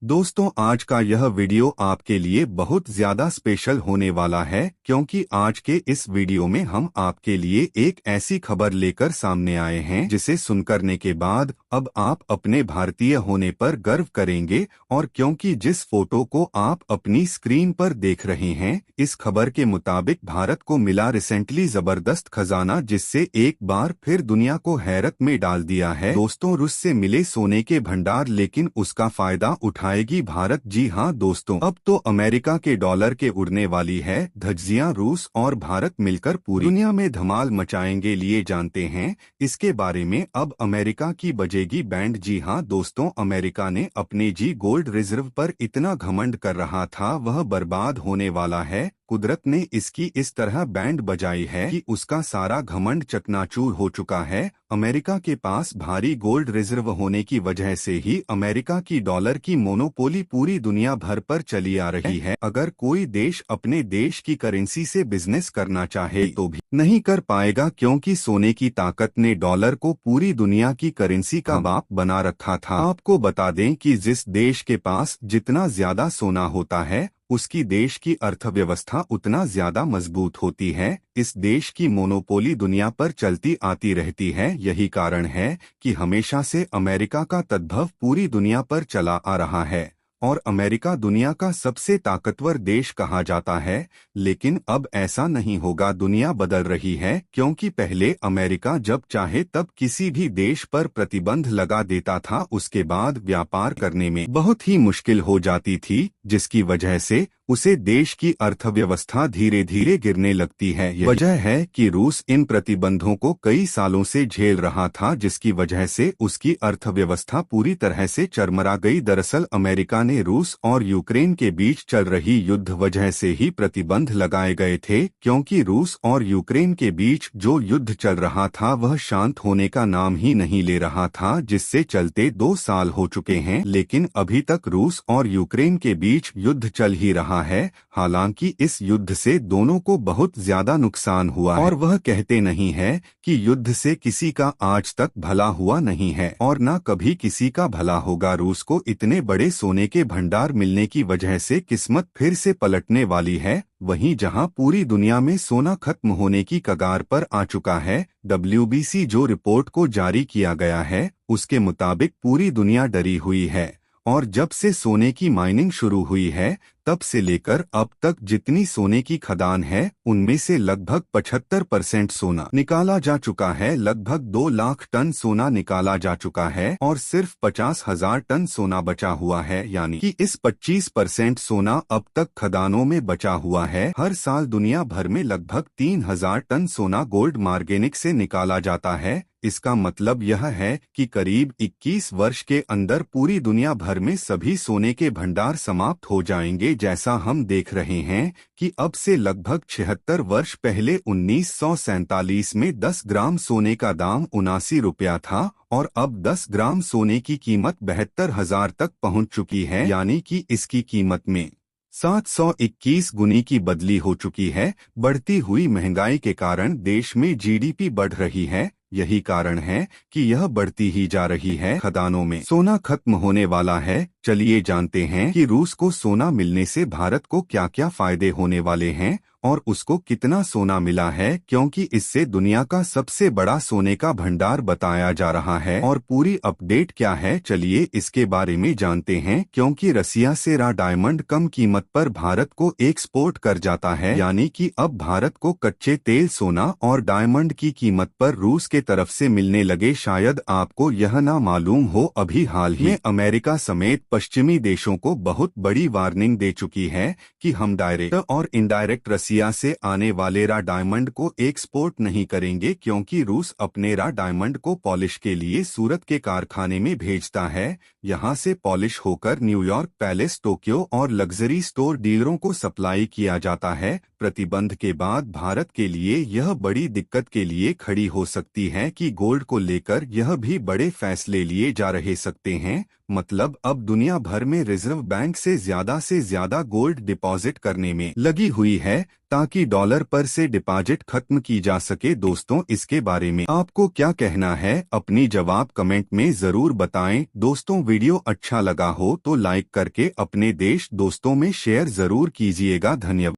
दोस्तों, आज का यह वीडियो आपके लिए बहुत ज्यादा स्पेशल होने वाला है क्योंकि आज के इस वीडियो में हम आपके लिए एक ऐसी खबर लेकर सामने आए हैं जिसे सुनकरने के बाद अब आप अपने भारतीय होने पर गर्व करेंगे। और क्योंकि जिस फोटो को आप अपनी स्क्रीन पर देख रहे हैं, इस खबर के मुताबिक भारत को मिला रिसेंटली जबरदस्त खजाना जिससे एक बार फिर दुनिया को हैरत में डाल दिया है। दोस्तों, रूस से मिले सोने के भंडार, लेकिन उसका फायदा उठाएगी भारत। जी हां दोस्तों, अब तो अमेरिका के डॉलर के उड़ने वाली है धज्जियां। रूस और भारत मिलकर पूरी दुनिया में धमाल मचाएंगे। लिए जानते हैं इसके बारे में। अब अमेरिका की बजेगी बैंड। जी हां दोस्तों, अमेरिका ने अपने जी गोल्ड रिजर्व पर इतना घमंड कर रहा था, वह बर्बाद होने वाला है। कुदरत ने इसकी इस तरह बैंड बजाई है कि उसका सारा घमंड चकनाचूर हो चुका है। अमेरिका के पास भारी गोल्ड रिजर्व होने की वजह से ही अमेरिका की डॉलर की मोनोपोली पूरी दुनिया भर पर चली आ रही है। अगर कोई देश अपने देश की करेंसी से बिजनेस करना चाहे तो भी नहीं कर पाएगा, क्योंकि सोने की ताकत ने डॉलर को पूरी दुनिया की करेंसी का बाप बना रखा था। आपको बता दें कि जिस देश के पास जितना ज्यादा सोना होता है, उसकी देश की अर्थव्यवस्था उतना ज्यादा मजबूत होती है। इस देश की मोनोपोली दुनिया पर चलती आती रहती है। यही कारण है कि हमेशा से अमेरिका का तद्भव पूरी दुनिया पर चला आ रहा है और अमेरिका दुनिया का सबसे ताकतवर देश कहा जाता है। लेकिन अब ऐसा नहीं होगा। दुनिया बदल रही है, क्योंकि पहले अमेरिका जब चाहे तब किसी भी देश पर प्रतिबंध लगा देता था। उसके बाद व्यापार करने में बहुत ही मुश्किल हो जाती थी, जिसकी वजह से उसे देश की अर्थव्यवस्था धीरे धीरे गिरने लगती है। यही वजह है कि रूस इन प्रतिबंधों को कई सालों से झेल रहा था, जिसकी वजह से उसकी अर्थव्यवस्था पूरी तरह से चरमरा गई। दरअसल अमेरिका ने रूस और यूक्रेन के बीच चल रही युद्ध वजह से ही प्रतिबंध लगाए गए थे, क्योंकि रूस और यूक्रेन के बीच जो युद्ध चल रहा था वह शांत होने का नाम ही नहीं ले रहा था, जिससे चलते 2 साल हो चुके हैं, लेकिन अभी तक रूस और यूक्रेन के बीच युद्ध चल ही रहा है। हालांकि इस युद्ध से दोनों को बहुत ज्यादा नुकसान हुआ है और वह कहते नहीं है कि युद्ध से किसी का आज तक भला हुआ नहीं है और न कभी किसी का भला होगा। रूस को इतने बड़े सोने के भंडार मिलने की वजह से किस्मत फिर से पलटने वाली है। वहीं जहां पूरी दुनिया में सोना खत्म होने की कगार पर आ चुका है, WBC जो रिपोर्ट को जारी किया गया है उसके मुताबिक पूरी दुनिया डरी हुई है और जब से सोने की माइनिंग शुरू हुई है तब से लेकर अब तक जितनी सोने की खदान है उनमें से लगभग 75% सोना निकाला जा चुका है। लगभग 2 लाख टन सोना निकाला जा चुका है और सिर्फ 50,000 टन सोना बचा हुआ है, यानी कि इस 25% सोना अब तक खदानों में बचा हुआ है। हर साल दुनिया भर में लगभग 3,000 टन सोना गोल्ड मार्गेनिक से निकाला जाता है। इसका मतलब यह है कि करीब 21 वर्ष के अंदर पूरी दुनिया भर में सभी सोने के भंडार समाप्त हो जाएंगे। जैसा हम देख रहे हैं कि अब से लगभग 76 वर्ष पहले 1947 में 10 ग्राम सोने का दाम 79 रुपया था और अब 10 ग्राम सोने की कीमत 72,000 तक पहुंच चुकी है, यानी कि इसकी कीमत में 721 गुनी की बदली हो चुकी है। बढ़ती हुई महंगाई के कारण देश में GDP बढ़ रही है। यही कारण है कि यह बढ़ती ही जा रही है। खदानों में सोना खत्म होने वाला है। चलिए जानते हैं कि रूस को सोना मिलने से भारत को क्या क्या फायदे होने वाले हैं और उसको कितना सोना मिला है, क्योंकि इससे दुनिया का सबसे बड़ा सोने का भंडार बताया जा रहा है। और पूरी अपडेट क्या है, चलिए इसके बारे में जानते हैं। क्योंकि रसिया से रा डायमंड कम कीमत पर भारत को एक्सपोर्ट कर जाता है, यानी कि अब भारत को कच्चे तेल, सोना और डायमंड की कीमत पर रूस के तरफ से मिलने लगे। शायद आपको यह ना मालूम हो, अभी हाल ही में अमेरिका समेत पश्चिमी देशों को बहुत बड़ी वार्निंग दे चुकी है कि हम डायरेक्ट और इनडायरेक्ट रसिया से आने वाले रा डायमंड को एक्सपोर्ट नहीं करेंगे, क्योंकि रूस अपने रा डायमंड को पॉलिश के लिए सूरत के कारखाने में भेजता है। यहां से पॉलिश होकर न्यूयॉर्क, पैलेस, टोक्यो और लग्जरी स्टोर डीलरों को सप्लाई किया जाता है। प्रतिबंध के बाद भारत के लिए यह बड़ी दिक्कत के लिए खड़ी हो सकती है कि गोल्ड को लेकर यह भी बड़े फैसले लिए जा रहे सकते हैं। मतलब अब दुनिया भर में रिजर्व बैंक से ज्यादा गोल्ड डिपॉजिट करने में लगी हुई है ताकि डॉलर पर से डिपॉजिट खत्म की जा सके। दोस्तों, इसके बारे में आपको क्या कहना है? अपनी जवाब कमेंट में जरूर बताएं। दोस्तों, वीडियो अच्छा लगा हो तो लाइक करके अपने देश दोस्तों में शेयर जरूर कीजिएगा। धन्यवाद।